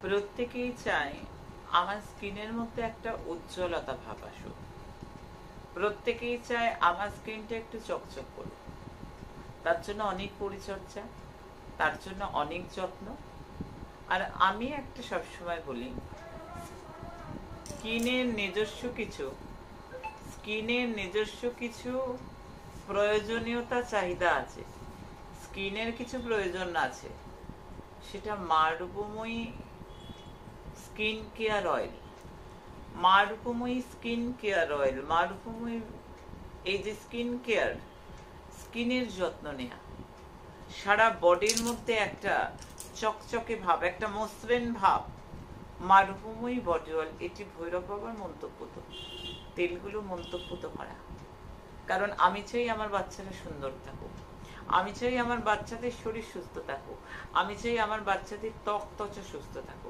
প্রত্যেকেই চায় আমার স্কিনের মধ্যে একটা উজ্জ্বলতা ভাব আসুক। প্রত্যেকেই চায় আমার স্কিনটা একটু চকচক করুক। তার জন্য অনেক পরিচর্যা, তার জন্য অনেক যত্ন। আর আমি একটা সবসময় বলি, স্কিনের নিজস্ব কিছু প্রয়োজনীয়তা চাহিদা আছে, স্কিনের কিছু প্রয়োজন আছে। সেটা মারূপময়ী স্কিন কেয়ার অয়েল, মারূপময়ী এই যে স্কিন কেয়ার, স্কিনের যত্ন নেয়া, সারা বডির মধ্যে একটা চকচকে ভাব, একটা মসৃণ ভাব, মারূপময়ী বডি অয়েল। এটি ভৈরব বাবার মন্তব্য তো, তেলগুলো মন্তব্য তো করা। কারণ আমি চাই আমার বাচ্চারা সুন্দর থাকুক, আমি চাই আমার বাচ্চাদের শরীর সুস্থ থাকুক, আমি চাই আমার বাচ্চাদের ত্বচা সুস্থ থাকুক।